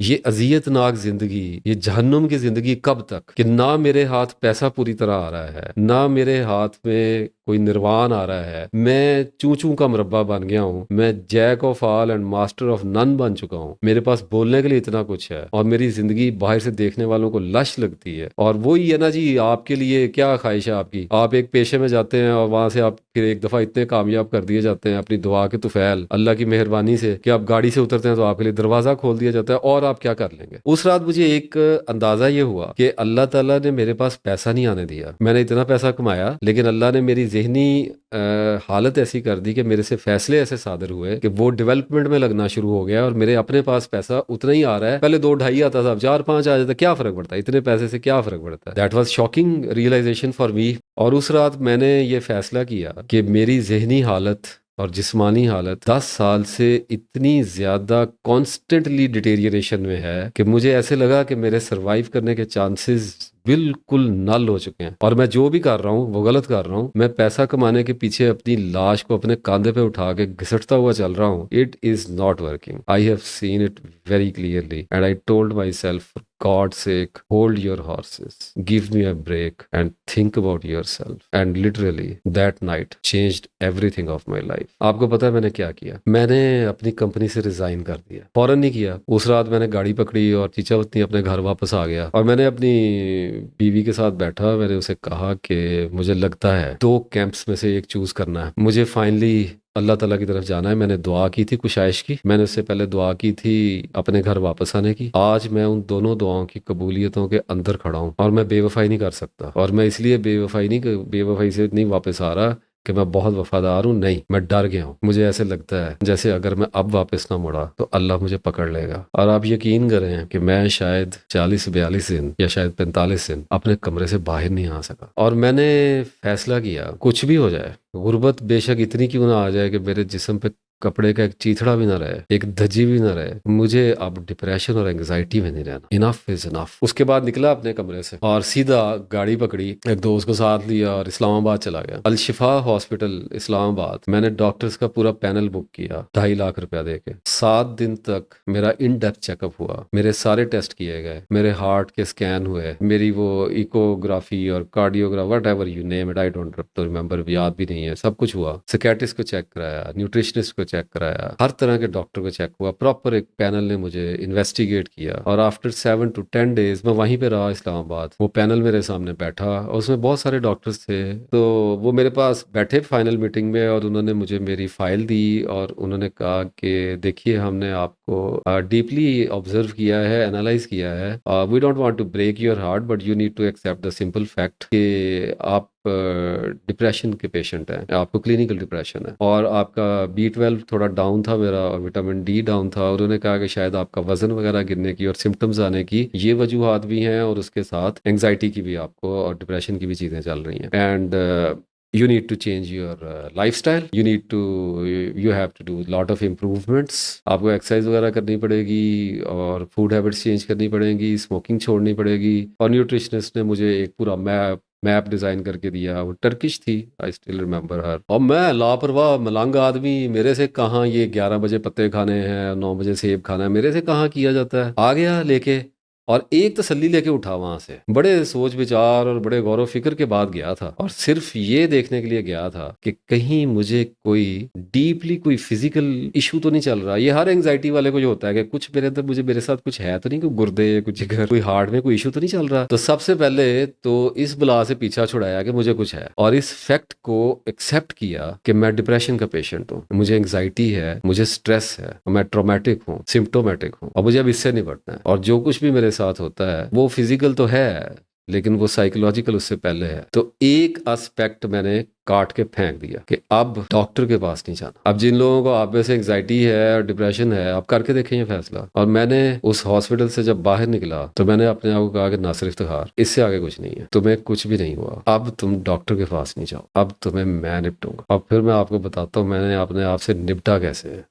ये अज़ियतनाक ज़िंदगी, ये जहन्नुम की ज़िंदगी कब तक? कि ना मेरे हाथ पैसा पूरी तरह आ रहा है, ना मेरे हाथ में कोई निर्वाण आ रहा है। मैं चूं-चूं का मुरब्बा बन गया हूँ। मैं jack of all and master of none बन चुका हूँ। मेरे पास बोलने के लिए इतना कुछ है और मेरी ज़िंदगी बाहर से देखने वालों को लश लगती है। और वही है ना जी, आपके लिए क्या ख़्वाहिश है आपकी? आप एक पेशे में जाते हैं और वहाँ से आप फिर एक दफ़ा इतने कामयाब कर दिए जाते हैं अपनी दुआ के तुफ़ैल, अल्लाह की मेहरबानी से, कि आप गाड़ी से उतरते हैं तो आपके लिए दरवाज़ा खोल दिया जाता है और आप क्या कर लेंगे? उस रात मुझे एक अंदाज़ा ये हुआ कि अल्लाह ताला ने मेरे पास पैसा नहीं आने दिया। मैंने इतना पैसा कमाया, लेकिन अल्लाह ने मेरी ज़हनी हालत ऐसी कर दी कि मेरे से फ़ैसले ऐसे सादर हुए कि वो डेवलपमेंट में लगना शुरू हो गया और मेरे अपने पास पैसा उतना ही आ रहा है। पहले 2 ढाई आता था, अब 4-5 आ जाता है, क्या फ़र्क पड़ता है? इतने पैसे से क्या फ़र्क पड़ता है? That was shocking realisation for me. और उस रात मैंने ये फ़ैसला किया कि मेरी ज़हनी हालत और जिस्मानी हालत 10 साल से इतनी ज़्यादा कॉन्स्टेंटली डिटेरियरेशन में है कि मुझे ऐसे लगा कि मेरे सर्वाइव करने के चांसेस बिल्कुल नल हो चुके हैं और मैं जो भी कर रहा हूँ वो गलत कर रहा हूँ। मैं पैसा कमाने के पीछे अपनी लाश को अपने कंधे पे उठा के घिसटता हुआ चल रहा हूँ। It is not working. I have seen it very clearly and I told myself, for God's sake, hold your horses, give me a break and think about yourself. And literally that night changed everything of my life. आपको पता है मैंने क्या किया? मैंने अपनी company से resign कर दिया। फौरन नहीं किया, उस रात मैंने गाड़ी पकड़ी और चीचावतनी अपने घर वापस आ गया और मैंने अपनी बीवी के साथ बैठा। मैंने उसे कहा कि मुझे लगता है 2 कैंप्स में से एक चूज करना है। मुझे फाइनली अल्लाह ताला की तरफ जाना है। मैंने दुआ की थी कुशाइश की, मैंने उससे पहले दुआ की थी अपने घर वापस आने की। आज मैं उन दोनों दुआओं की कबूलियतों के अंदर खड़ा हूँ और मैं बेवफाई नहीं कर सकता। और मैं इसलिए बेवफाई से नहीं वापस आ रहा कि मैं बहुत वफादार हूँ, नहीं, मैं डर गया हूँ। मुझे ऐसे लगता है जैसे अगर मैं अब वापस ना मुड़ा तो अल्लाह मुझे पकड़ लेगा। और आप यकीन करें कि मैं शायद 40-42 दिन या शायद 45 दिन अपने कमरे से बाहर नहीं आ सका। और मैंने फैसला किया, कुछ भी हो जाए, गुर्बत बेशक इतनी क्यों ना आ जाए कि मेरे जिस्म पे कपड़े का एक चीथड़ा भी ना रहे, एक धज्जी भी ना रहे, मुझे अब डिप्रेशन और एंग्जाइटी में नहीं रहना। Enough is enough. उसके बाद निकला अपने कमरे से और सीधा गाड़ी पकड़ी, एक दोस्त को साथ लिया और इस्लामाबाद चला गया। अल शिफा हॉस्पिटल इस्लामाबाद। मैंने डॉक्टर्स का पूरा पैनल बुक किया 2.5 लाख रुपया देके। 7 दिन तक मेरा इन डेप्थ चेकअप हुआ, मेरे सारे टेस्ट किए गए, मेरे हार्ट के स्कैन हुए, मेरी वो इकोग्राफी और cardiograph, what ever you name it, I don't remember, याद भी नहीं है, सब कुछ हुआ। साइकियाट्रिस्ट को चेक कराया, न्यूट्रिशनिस्ट को चेक कराया, हर तरह के डॉक्टर को चेक हुआ। प्रॉपर एक पैनल ने मुझे इन्वेस्टिगेट किया और आफ्टर 7 to 10 डेज मैं वहीं पे रहा इस्लामाबाद। वो पैनल मेरे सामने बैठा और उसमें बहुत सारे डॉक्टर्स थे। तो वो मेरे पास बैठे फाइनल मीटिंग में और उन्होंने मुझे मेरी फाइल दी और उन्होंने कहा कि देखिए, हमने आपको डीपली ऑब्जर्व किया है, एनालाइज किया है। We don't want to break your heart but you need to accept the simple fact कि आप डिप्रेशन के पेशेंट हैं, आपको क्लिनिकल डिप्रेशन है और आपका B12 थोड़ा डाउन था मेरा और विटामिन D डाउन था। और उन्होंने कहा कि शायद आपका वजन वगैरह गिरने की और सिम्टम्स आने की ये वजूहात भी हैं और उसके साथ एंग्जाइटी की भी आपको और डिप्रेशन की भी चीज़ें चल रही हैं। And you need to change your lifestyle, you have to do lot of improvements। आपको एक्सरसाइज वगैरह करनी पड़ेगी और फूड हैबिट्स चेंज करनी पड़ेगी, स्मोकिंग छोड़नी पड़ेगी। और न्यूट्रिशनिस्ट ने मुझे एक पूरा मैप डिजाइन करके दिया। वो टर्किश थी, आई स्टिल रिमेंबर हर। और मैं लापरवाह मलंग आदमी, मेरे से कहाँ ये 11 बजे पत्ते खाने हैं, 9 बजे सेब खाना है, मेरे से कहाँ किया जाता है। आ गया लेके और एक तसल्ली लेके उठा वहां से, बड़े सोच विचार और बड़े गौर फिक्र के बाद गया था और सिर्फ ये देखने के लिए गया था कि कहीं मुझे कोई डीपली कोई फिजिकल इशू तो नहीं चल रहा। ये हर एंग्जाइटी वाले को जो होता है कि कुछ मेरे अंदर, मुझे मेरे साथ कुछ है तो नहीं, कोई गुर्दे, कुछ जिगर, कोई हार्ट में कोई इशू तो नहीं चल रहा। तो सबसे पहले तो इस बला से पीछा छुड़ाया कि मुझे कुछ है और इस फैक्ट को एक्सेप्ट किया कि मैं डिप्रेशन का पेशेंट हूँ, मुझे एंग्जाइटी है, मुझे स्ट्रेस है, मैं ट्रोमेटिक हूँ, सिम्टोमेटिक हूँ और मुझे अब इससे निपटना है। और जो कुछ भी मेरे साथ होता है वो फिजिकल तो है लेकिन वो साइकोलॉजिकल उससे पहले है। तो एक एस्पेक्ट मैंने काट के फेंक दिया कि अब डॉक्टर के पास नहीं जाना। अब जिन लोगों को आप में से एंग्जाइटी है और डिप्रेशन है, आप करके देखें ये फैसला। और मैंने उस हॉस्पिटल से जब बाहर निकला तो मैंने अपने आप को कहा कि नासिर इफ्तिखार, इससे आगे कुछ नहीं है, तुम्हें कुछ भी नहीं हुआ, अब तुम डॉक्टर के पास नहीं जाओ, अब तुम्हें मैं निपटूंगा। अब फिर मैं आपको बताता हूँ मैंने अपने आप से निपटा कैसे है।